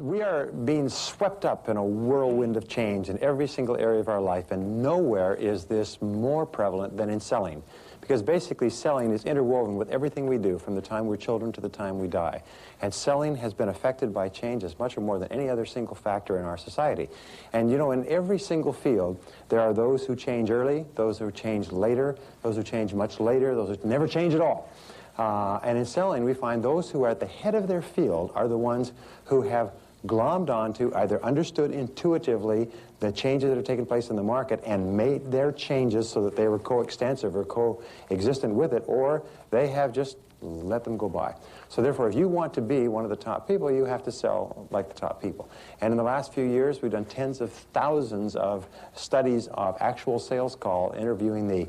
We are being swept up in a whirlwind of change in every single area of our life, and nowhere is this more prevalent than in selling. Because basically selling is interwoven with everything we do from the time we're children to the time we die. And selling has been affected by change as much or more than any other single factor in our society. And you know, in every single field, there are those who change early, those who change later, those who change much later, those who never change at all. And in selling, we find those who are at the head of their field are the ones who have glommed onto, either understood intuitively the changes that are taking place in the market and made their changes so that they were coextensive or coexistent with it, or they have just let them go by. So therefore, if you want to be one of the top people, you have to sell like the top people. And in the last few years, we've done tens of thousands of studies of actual sales call, interviewing the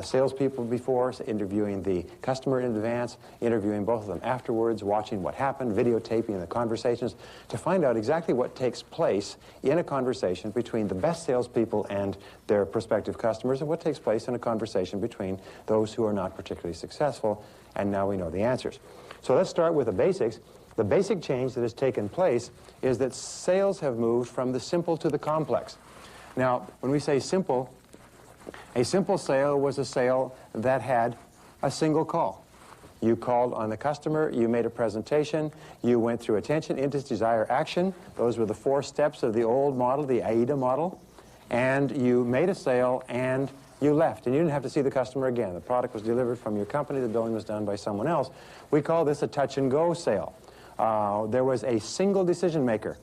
salespeople before, interviewing the customer in advance, interviewing both of them afterwards, watching what happened, videotaping the conversations, to find out exactly what takes place in a conversation between the best salespeople and their prospective customers, and what takes place in a conversation between those who are not particularly successful. And now we know the answers. So let's start with the basics. The basic change that has taken place is that sales have moved from the simple to the complex. Now, when we say simple, a simple sale was a sale that had a single call. You called on the customer, you made a presentation, you went through attention, interest, desire, action. Those were the 4 steps of the old model, the AIDA model. And you made a sale and you left, and you didn't have to see the customer again. The product was delivered from your company, the billing was done by someone else. We call this a touch-and-go sale. There was a single decision maker,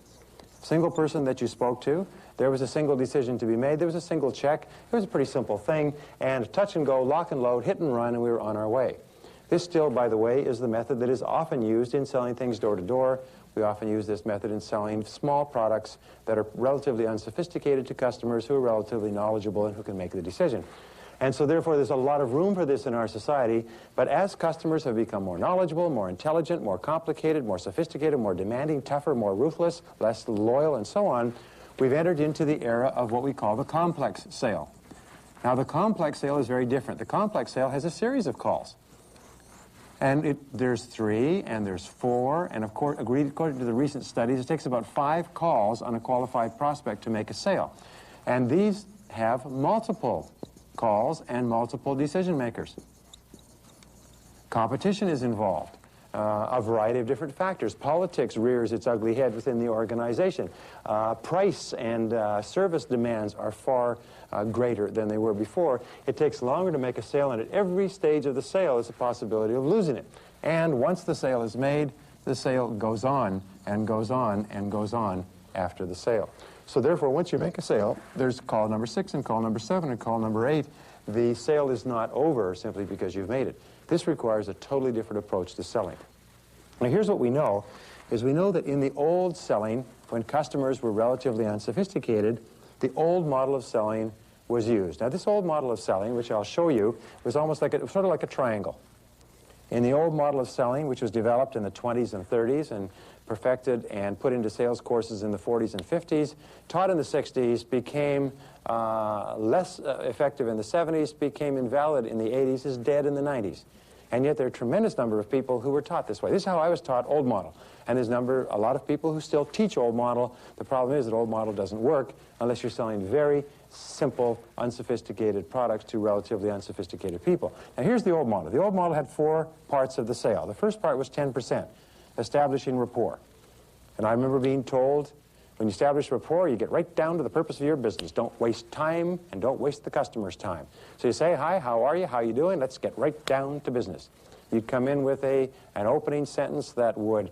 single person that you spoke to. There was a single decision to be made. There was a single check. It was a pretty simple thing, and touch-and-go, lock and load, hit and run, and we were on our way. This still, by the way, is the method that is often used in selling things door-to-door. We often use this method in selling small products that are relatively unsophisticated to customers who are relatively knowledgeable and who can make the decision. And so therefore there's a lot of room for this in our society, but as customers have become more knowledgeable, more intelligent, more complicated, more sophisticated, more demanding, tougher, more ruthless, less loyal, and so on, we've entered into the era of what we call the complex sale. Now the complex sale is very different. The complex sale has a series of calls. And there's 3, and there's 4, and of course, according to the recent studies, it takes about 5 calls on a qualified prospect to make a sale. And these have multiple calls and multiple decision makers. Competition is involved. A variety of different factors. Politics rears its ugly head within the organization. Price and service demands are far greater than they were before. It takes longer to make a sale, and at every stage of the sale is a possibility of losing it. And once the sale is made, the sale goes on and goes on and goes on after the sale. So therefore, once you make a sale, there's call number 6 and call number 7 and call number 8. The sale is not over simply because you've made it. This requires a totally different approach to selling. Now here's what we know, is we know that in the old selling, when customers were relatively unsophisticated, the old model of selling was used. Now this old model of selling, which I'll show you, was almost like sort of like a triangle. In the old model of selling, which was developed in the 20s and 30s and perfected and put into sales courses in the 40s and 50s, taught in the 60s, became less effective in the 70s, became invalid in the 80s, is dead in the 90s. And yet there are a tremendous number of people who were taught this way. This is how I was taught old model. And there's a lot of people who still teach old model. The problem is that old model doesn't work unless you're selling very simple, unsophisticated products to relatively unsophisticated people. Now here's the old model. The old model had 4 parts of the sale. The first part was 10%, establishing rapport. And I remember being told, when you establish rapport, you get right down to the purpose of your business. Don't waste time, and don't waste the customer's time. So you say, hi, how are you? How you doing? Let's get right down to business. You'd come in with an opening sentence that would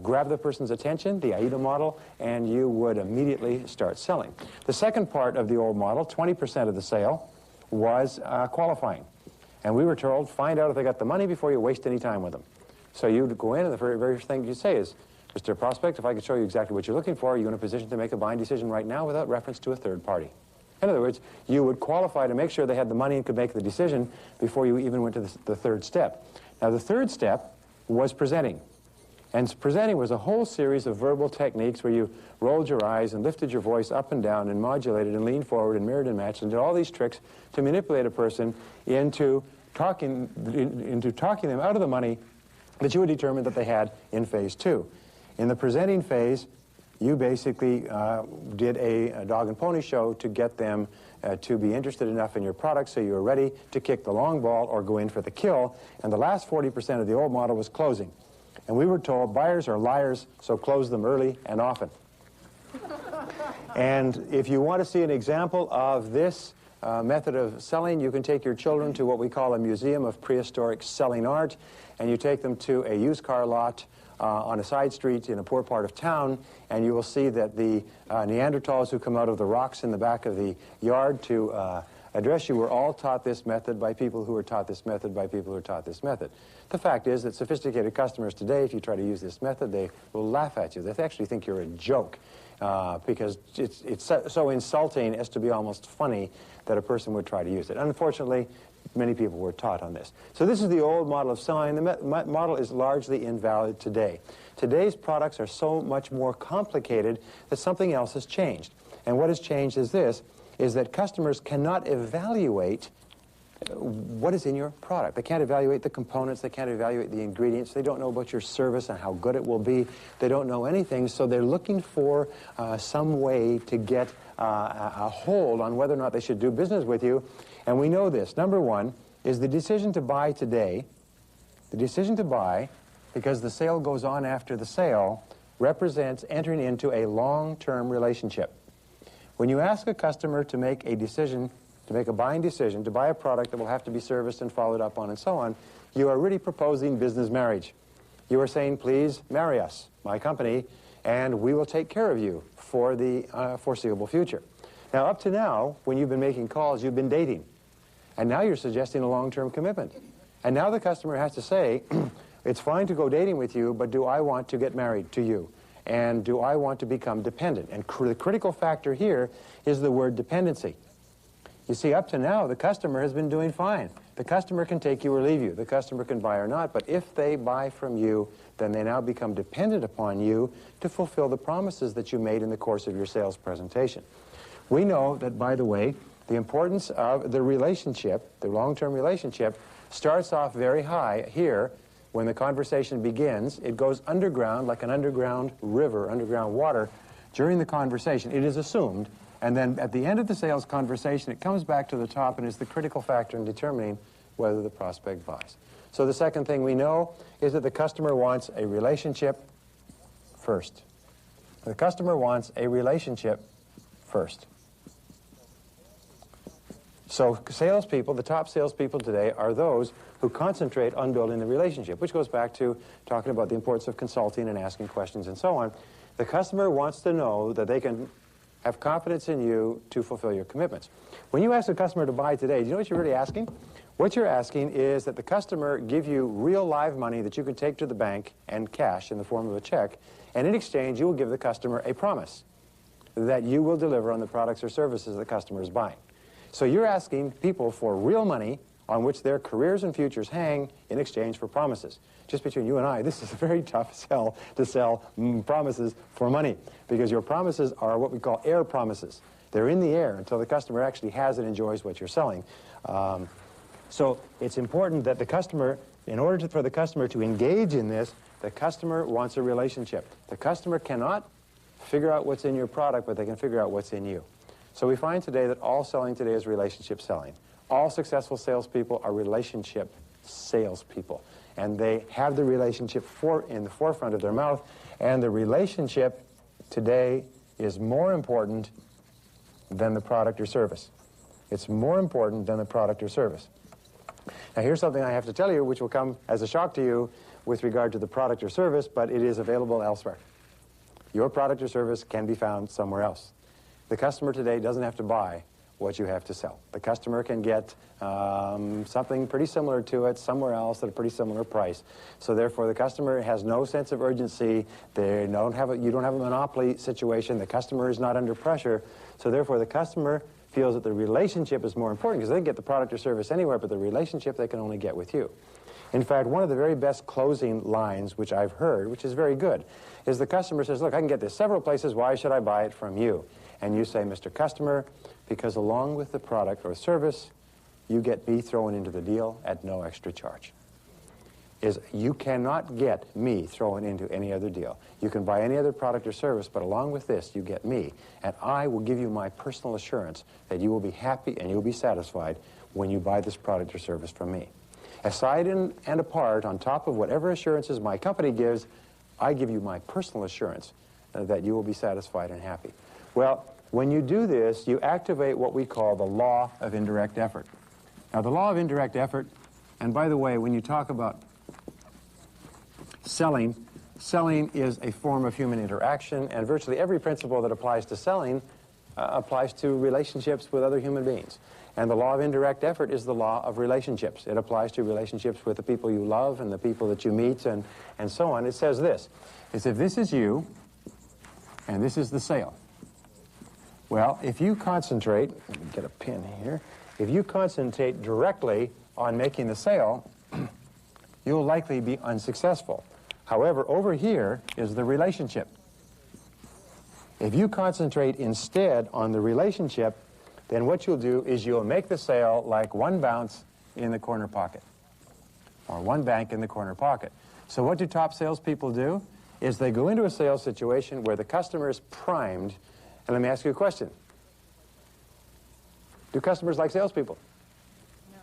grab the person's attention, the AIDA model, and you would immediately start selling. The second part of the old model, 20% of the sale, was qualifying. And we were told, find out if they got the money before you waste any time with them. So you'd go in, and the very first thing you'd say is, Mr. Prospect, if I could show you exactly what you're looking for, are you in a position to make a buying decision right now without reference to a third party? In other words, you would qualify to make sure they had the money and could make the decision before you even went to the third step. Now, the third step was presenting. And presenting was a whole series of verbal techniques where you rolled your eyes and lifted your voice up and down and modulated and leaned forward and mirrored and matched and did all these tricks to manipulate a person into talking them out of the money that you had determined that they had in phase 2. In the presenting phase, You basically did a dog and pony show to get them to be interested enough in your product so you were ready to kick the long ball or go in for the kill. And the last 40% of the old model was closing. And we were told buyers are liars, so close them early and often. And if you want to see an example of this method of selling, you can take your children to what we call a museum of prehistoric selling art, and you take them to a used car lot on a side street in a poor part of town, and you will see that the Neanderthals who come out of the rocks in the back of the yard to address you were all taught this method by people who were taught this method by people who were taught this method. The fact is that sophisticated customers today, if you try to use this method, they will laugh at you. They actually think you're a joke because it's so insulting as to be almost funny that a person would try to use it. Unfortunately, many people were taught on this. So this is the old model of selling. The model is largely invalid today. Today's products are so much more complicated that something else has changed. And what has changed is this, is that customers cannot evaluate what is in your product. They can't evaluate the components. They can't evaluate the ingredients. They don't know about your service and how good it will be. They don't know anything, so they're looking for some way to get a hold on whether or not they should do business with you. And we know this. Number one is the decision to buy today, the decision to buy, because the sale goes on after the sale, represents entering into a long-term relationship. When you ask a customer to make a decision, to make a buying decision, to buy a product that will have to be serviced and followed up on and so on, you are really proposing business marriage. You are saying, please marry us, my company, and we will take care of you for the foreseeable future. Now, up to now, when you've been making calls, you've been dating. And now you're suggesting a long-term commitment. And now the customer has to say, it's fine to go dating with you, but do I want to get married to you? And do I want to become dependent? And the critical factor here is the word dependency. You see, up to now, the customer has been doing fine. The customer can take you or leave you. The customer can buy or not. But if they buy from you, then they now become dependent upon you to fulfill the promises that you made in the course of your sales presentation. We know that, by the way, the importance of the relationship, the long-term relationship, starts off very high here. When the conversation begins, it goes underground like an underground river, underground water. During the conversation, it is assumed, and then at the end of the sales conversation, it comes back to the top and is the critical factor in determining whether the prospect buys. So the second thing we know is that the customer wants a relationship first. The customer wants a relationship first. So salespeople, the top salespeople today, are those who concentrate on building the relationship, which goes back to talking about the importance of consulting and asking questions and so on. The customer wants to know that they can have confidence in you to fulfill your commitments. When you ask a customer to buy today, do you know what you're really asking? What you're asking is that the customer give you real live money that you can take to the bank and cash in the form of a check, and in exchange you will give the customer a promise that you will deliver on the products or services the customer is buying. So you're asking people for real money on which their careers and futures hang in exchange for promises. Just between you and I, this is a very tough sell to sell promises for money, because your promises are what we call air promises. They're in the air until the customer actually has and enjoys what you're selling. So it's important that the customer, in order for the customer to engage in this, the customer wants a relationship. The customer cannot figure out what's in your product, but they can figure out what's in you. So we find today that all selling today is relationship selling. All successful salespeople are relationship salespeople. And they have the relationship in the forefront of their mouth. And the relationship today is more important than the product or service. It's more important than the product or service. Now here's something I have to tell you, which will come as a shock to you with regard to the product or service, but it is available elsewhere. Your product or service can be found somewhere else. The customer today doesn't have to buy what you have to sell. The customer can get something pretty similar to it somewhere else at a pretty similar price. So therefore the customer has no sense of urgency. You don't have a monopoly situation. The customer is not under pressure. So therefore the customer feels that the relationship is more important, because they can get the product or service anywhere, but the relationship they can only get with you. In fact, one of the very best closing lines which I've heard, which is very good, is the customer says, look, I can get this several places. Why should I buy it from you? And you say, Mr. Customer, because along with the product or service, you get me thrown into the deal at no extra charge. is you cannot get me thrown into any other deal. You can buy any other product or service, but along with this, you get me. And I will give you my personal assurance that you will be happy and you'll be satisfied when you buy this product or service from me. Aside and apart, on top of whatever assurances my company gives, I give you my personal assurance that you will be satisfied and happy. Well, when you do this, you activate what we call the law of indirect effort. Now, the law of indirect effort, and by the way, when you talk about selling is a form of human interaction, and virtually every principle that applies to selling applies to relationships with other human beings. And the law of indirect effort is the law of relationships. It applies to relationships with the people you love and the people that you meet and so on. It says this. It says, if this is you, and this is the sale. Well, if you concentrate, let me get a pen here. If you concentrate directly on making the sale, you'll likely be unsuccessful. However, over here is the relationship. If you concentrate instead on the relationship, then what you'll do is you'll make the sale like one bounce in the corner pocket, or one bank in the corner pocket. So what do top salespeople do? Is they go into a sales situation where the customer is primed. And let me ask you a question. Do customers like salespeople? No.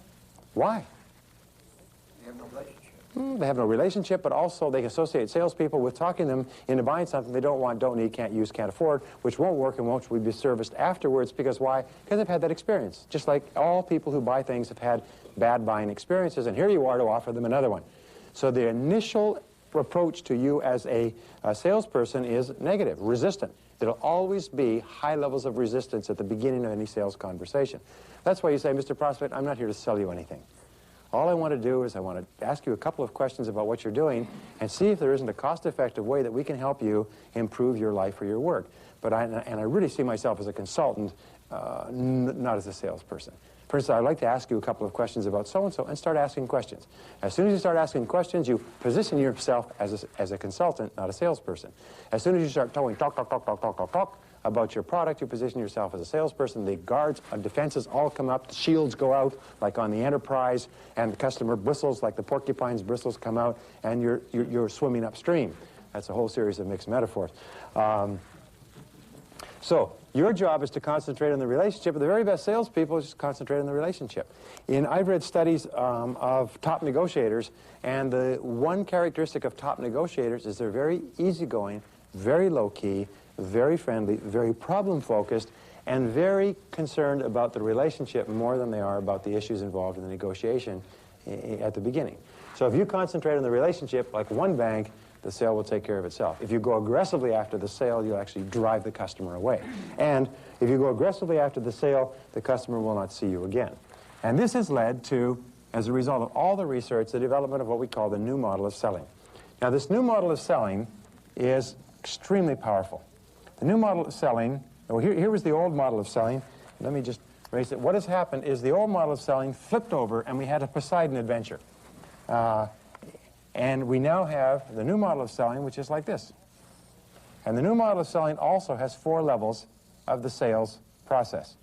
Why? They have no relationship. They have no relationship, but also they associate salespeople with talking them into buying something they don't want, don't need, can't use, can't afford, which won't work and won't be serviced afterwards. Because why? Because they've had that experience. Just like all people who buy things have had bad buying experiences, and here you are to offer them another one. So the initial approach to you as a salesperson is negative, resistant. There'll always be high levels of resistance at the beginning of any sales conversation. That's why you say, Mr. Prospect, I'm not here to sell you anything. All I want to do is I want to ask you a couple of questions about what you're doing and see if there isn't a cost-effective way that we can help you improve your life or your work. But I really see myself as a consultant, not as a salesperson. For instance, I'd like to ask you a couple of questions about so-and-so and start asking questions. As soon as you start asking questions, you position yourself as a consultant, not a salesperson. As soon as you start talk about your product, you position yourself as a salesperson. The guards and defenses all come up, the shields go out, like on the Enterprise, and the customer bristles, like the porcupine's bristles come out, and you're swimming upstream. That's a whole series of mixed metaphors. So your job is to concentrate on the relationship, but the very best salespeople just concentrate on the relationship. I've read studies of top negotiators, and the one characteristic of top negotiators is they're very easygoing, very low-key, very friendly, very problem-focused, and very concerned about the relationship more than they are about the issues involved in the negotiation at the beginning. So if you concentrate on the relationship like one bank, the sale will take care of itself. If you go aggressively after the sale, you'll actually drive the customer away. And if you go aggressively after the sale, the customer will not see you again. And this has led to, as a result of all the research, the development of what we call the new model of selling. Now, this new model of selling is extremely powerful. The new model of selling, well, here was the old model of selling. Let me just erase it. What has happened is the old model of selling flipped over, and we had a Poseidon adventure. And we now have the new model of selling, which is like this. And the new model of selling also has 4 levels of the sales process.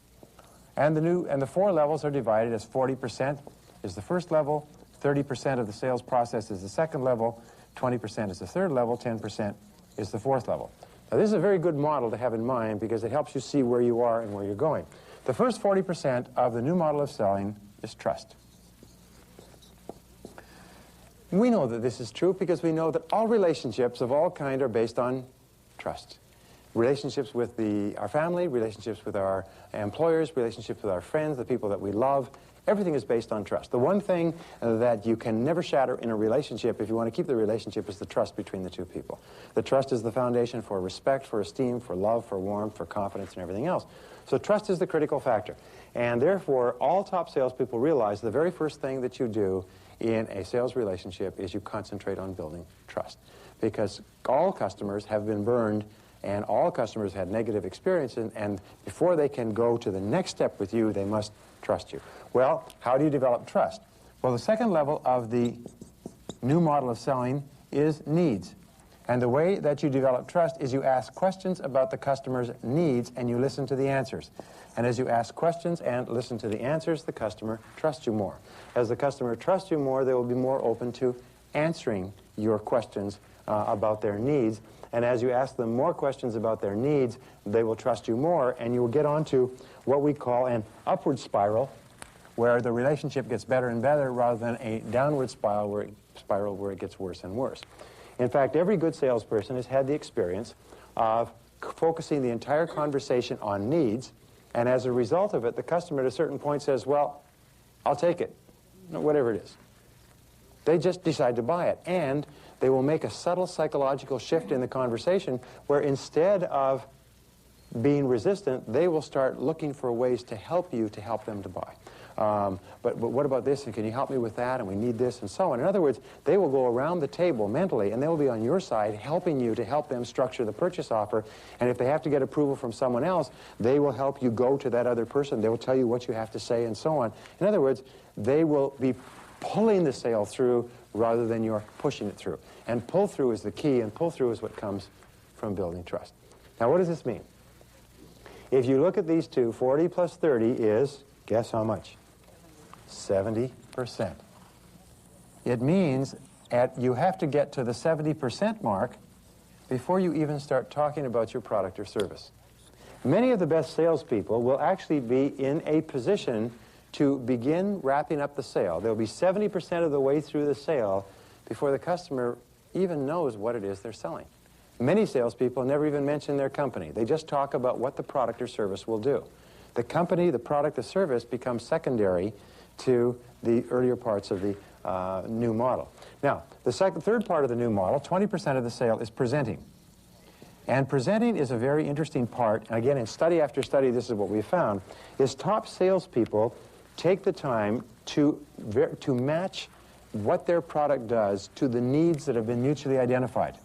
And the 4 levels are divided as 40% is the first level, 30% of the sales process is the second level, 20% is the third level, 10% is the fourth level. Now, this is a very good model to have in mind because it helps you see where you are and where you're going. The first 40% of the new model of selling is trust. We know that this is true because we know that all relationships of all kind are based on trust. Relationships with our family, relationships with our employers, relationships with our friends, the people that we love, everything is based on trust. The one thing that you can never shatter in a relationship, if you want to keep the relationship, is the trust between the two people. The trust is the foundation for respect, for esteem, for love, for warmth, for confidence, and everything else. So trust is the critical factor. And therefore, all top salespeople realize the very first thing that you do in a sales relationship is you concentrate on building trust. Because all customers have been burned and all customers had negative experiences, and before they can go to the next step with you, they must trust you. Well, how do you develop trust? Well, the second level of the new model of selling is needs. And the way that you develop trust is you ask questions about the customer's needs and you listen to the answers. And as you ask questions and listen to the answers, the customer trusts you more. As the customer trusts you more, they will be more open to answering your questions about their needs. And as you ask them more questions about their needs, they will trust you more, and you will get onto what we call an upward spiral, where the relationship gets better and better rather than a downward spiral where it gets worse and worse. In fact, every good salesperson has had the experience of focusing the entire conversation on needs, and as a result of it, the customer at a certain point says, well, I'll take it, whatever it is. They just decide to buy it, and they will make a subtle psychological shift in the conversation where instead of being resistant, they will start looking for ways to help you to help them to buy. But what about this, and can you help me with that, and we need this, and so on. In other words, they will go around the table mentally, and they will be on your side helping you to help them structure the purchase offer, and if they have to get approval from someone else, they will help you go to that other person. They will tell you what you have to say, and so on. In other words, they will be pulling the sale through rather than you're pushing it through. And pull-through is the key, and pull-through is what comes from building trust. Now, what does this mean? If you look at these two, 40 plus 30 is, guess how much? 70%. It means you have to get to the 70% mark before you even start talking about your product or service. Many of the best salespeople will actually be in a position to begin wrapping up the sale. They'll be 70% of the way through the sale before the customer even knows what it is they're selling. Many salespeople never even mention their company. They just talk about what the product or service will do. The company, the product, the service becomes secondary to the earlier parts of the new model. Now, the third part of the new model, 20% of the sale, is presenting. And presenting is a very interesting part. And again, in study after study, this is what we found, is top salespeople take the time to match what their product does to the needs that have been mutually identified.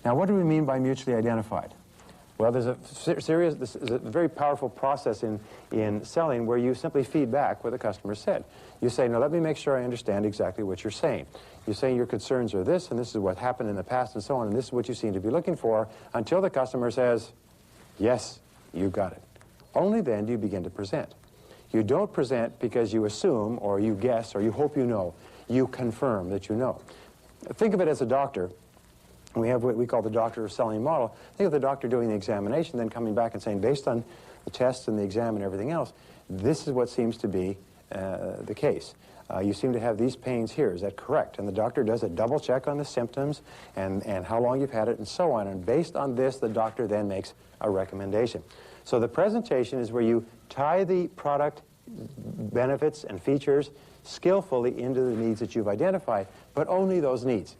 Now, what do we mean by mutually identified? Well, there's this is a very powerful process in selling where you simply feed back what the customer said. You say, now let me make sure I understand exactly what you're saying. You say your concerns are this, and this is what happened in the past, and so on, and this is what you seem to be looking for, until the customer says, yes, you got it. Only then do you begin to present. You don't present because you assume, or you guess, or you hope you know. You confirm that you know. Think of it as a doctor. We have what we call the doctor selling model. Think of the doctor doing the examination, then coming back and saying, based on the tests and the exam and everything else, this is what seems to be the case. You seem to have these pains here. Is that correct? And the doctor does a double check on the symptoms and how long you've had it and so on. And based on this, the doctor then makes a recommendation. So the presentation is where you tie the product benefits and features skillfully into the needs that you've identified, but only those needs.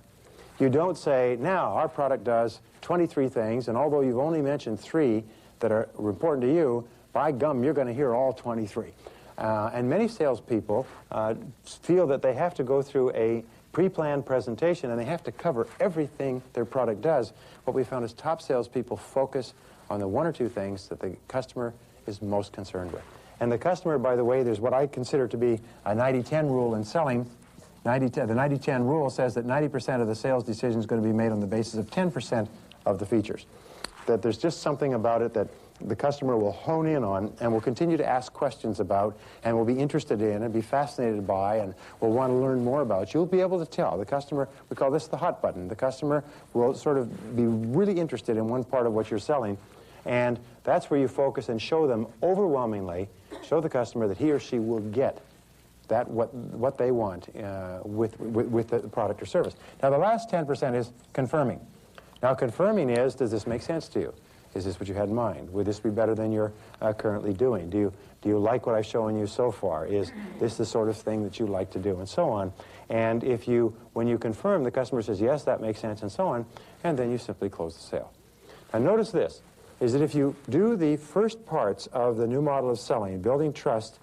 You don't say, now, our product does 23 things, and although you've only mentioned 3 that are important to you, by gum, you're going to hear all 23. And many salespeople feel that they have to go through a pre-planned presentation, and they have to cover everything their product does. What we found is top salespeople focus on the 1 or 2 things that the customer is most concerned with. And the customer, by the way, there's what I consider to be a 90-10 rule in selling. The 90-10 rule says that 90% of the sales decision is going to be made on the basis of 10% of the features. That there's just something about it that the customer will hone in on and will continue to ask questions about and will be interested in and be fascinated by and will want to learn more about. You'll be able to tell. The customer, we call this the hot button. The customer will sort of be really interested in one part of what you're selling, and that's where you focus and show them overwhelmingly, show the customer that he or she will get that what they want with the product or service. Now, the last 10% is confirming. Now, confirming is, does this make sense to you? Is this what you had in mind? Would this be better than you're currently doing? Do you like what I've shown you so far? Is this the sort of thing that you like to do? And so on. And when you confirm, the customer says, yes, that makes sense, and so on, and then you simply close the sale. Now, notice this, is that if you do the first parts of the new model of selling, building trust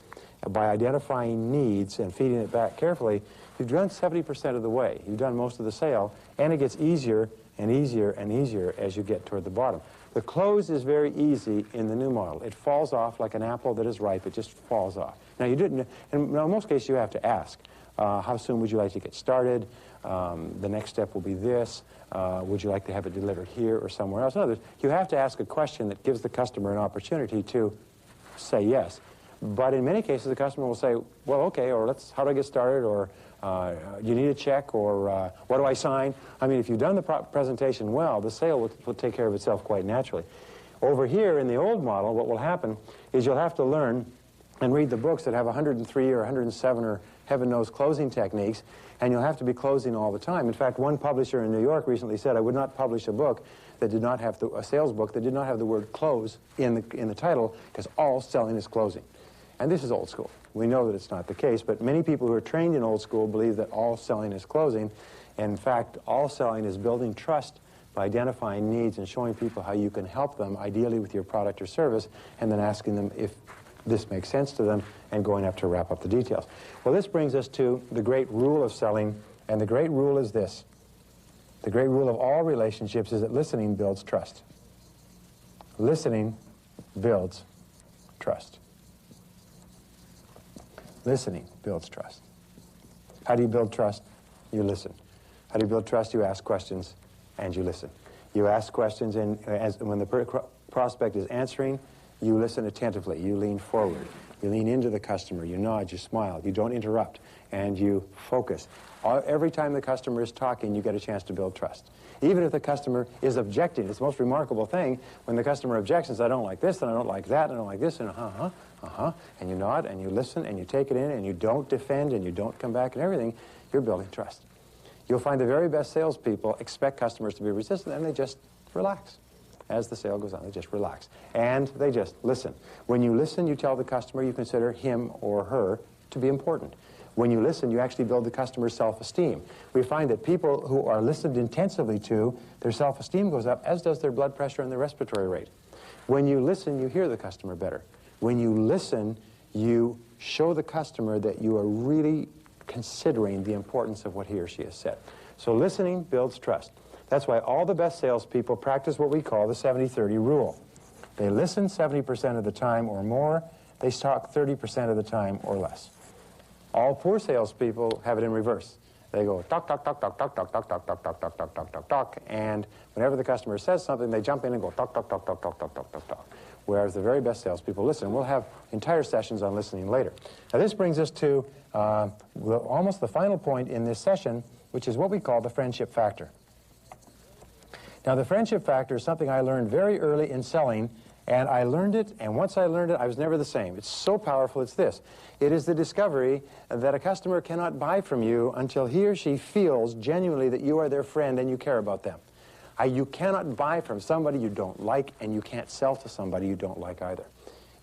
by identifying needs and feeding it back carefully, you've done 70% of the way. You've done most of the sale, and it gets easier and easier and easier as you get toward the bottom. The close is very easy in the new model. It falls off like an apple that is ripe. It just falls off. Now, you didn't, and in most cases, you have to ask, how soon would you like to get started? The next step will be this. Would you like to have it delivered here or somewhere else? In other words, you have to ask a question that gives the customer an opportunity to say yes. But in many cases, the customer will say, well, okay, or how do I get started, or you need a check, or what do I sign? I mean, if you've done the presentation well, the sale will take care of itself quite naturally. Over here in the old model, what will happen is you'll have to learn and read the books that have 103 or 107 or heaven knows closing techniques, and you'll have to be closing all the time. In fact, one publisher in New York recently said, I would not publish a book that did not have a sales book that did not have the word close in the title, because all selling is closing. And this is old school. We know that it's not the case, but many people who are trained in old school believe that all selling is closing. And in fact, all selling is building trust by identifying needs and showing people how you can help them, ideally with your product or service, and then asking them if this makes sense to them and going up to wrap up the details. Well, this brings us to the great rule of selling, and the great rule is this. The great rule of all relationships is that listening builds trust. Listening builds trust. Listening builds trust. How do you build trust? You listen. How do you build trust? You ask questions and you listen. You ask questions, and when the prospect is answering, you listen attentively. You lean forward. You lean into the customer. You nod. You smile. You don't interrupt. And you focus. Every time the customer is talking, you get a chance to build trust. Even if the customer is objecting. It's the most remarkable thing when the customer objects and says, I don't like this, and I don't like that, and I don't like this, and and you nod, and you listen, and you take it in, and you don't defend, and you don't come back and everything. You're building trust. You'll find the very best salespeople expect customers to be resistant, and they just relax. As the sale goes on, they just relax. And they just listen. When you listen, you tell the customer you consider him or her to be important. When you listen, you actually build the customer's self-esteem. We find that people who are listened intensively to, their self-esteem goes up, as does their blood pressure and their respiratory rate. When you listen, you hear the customer better. When you listen, you show the customer that you are really considering the importance of what he or she has said. So listening builds trust. That's why all the best salespeople practice what we call the 70-30 rule. They listen 70% of the time or more. They talk 30% of the time or less. All poor salespeople have it in reverse. They go talk, talk, talk, talk, talk, talk, talk, talk, talk, talk, talk, talk, talk, talk, talk, and whenever the customer says something, they jump in and go talk, talk, talk, talk, talk, talk, talk, talk, talk. Whereas the very best salespeople listen. We'll have entire sessions on listening later. Now this brings us to almost the final point in this session, which is what we call the friendship factor. Now the friendship factor is something I learned very early in selling, and I learned it, and once I learned it, I was never the same. It's so powerful, it's this. It is the discovery that a customer cannot buy from you until he or she feels genuinely that you are their friend and you care about them. You cannot buy from somebody you don't like, and you can't sell to somebody you don't like either.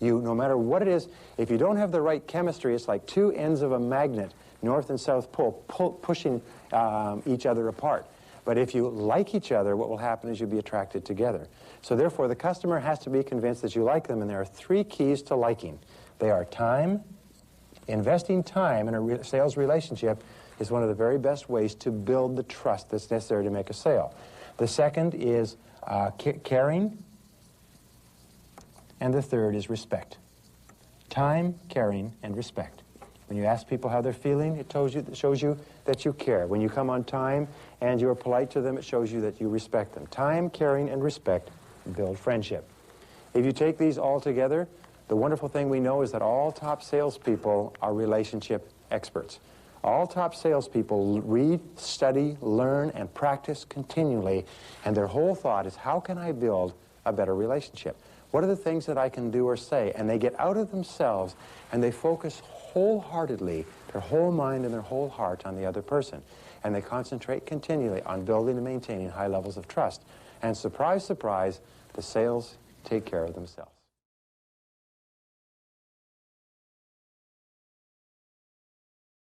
No matter what it is, if you don't have the right chemistry, it's like two ends of a magnet, north and south pole, pushing each other apart. But if you like each other, what will happen is you'll be attracted together. So therefore, the customer has to be convinced that you like them, and there are three keys to liking. They are time. Investing time in a sales relationship is one of the very best ways to build the trust that's necessary to make a sale. The second is caring, and the third is respect. Time, caring, and respect. When you ask people how they're feeling, it shows you that you care. When you come on time and you're polite to them, it shows you that you respect them. Time, caring, and respect build friendship. If you take these all together, the wonderful thing we know is that all top salespeople are relationship experts. All top salespeople read, study, learn, and practice continually, and their whole thought is, how can I build a better relationship? What are the things that I can do or say? And they get out of themselves, and they focus wholeheartedly, their whole mind and their whole heart on the other person. And they concentrate continually on building and maintaining high levels of trust. And surprise, surprise, the sales take care of themselves.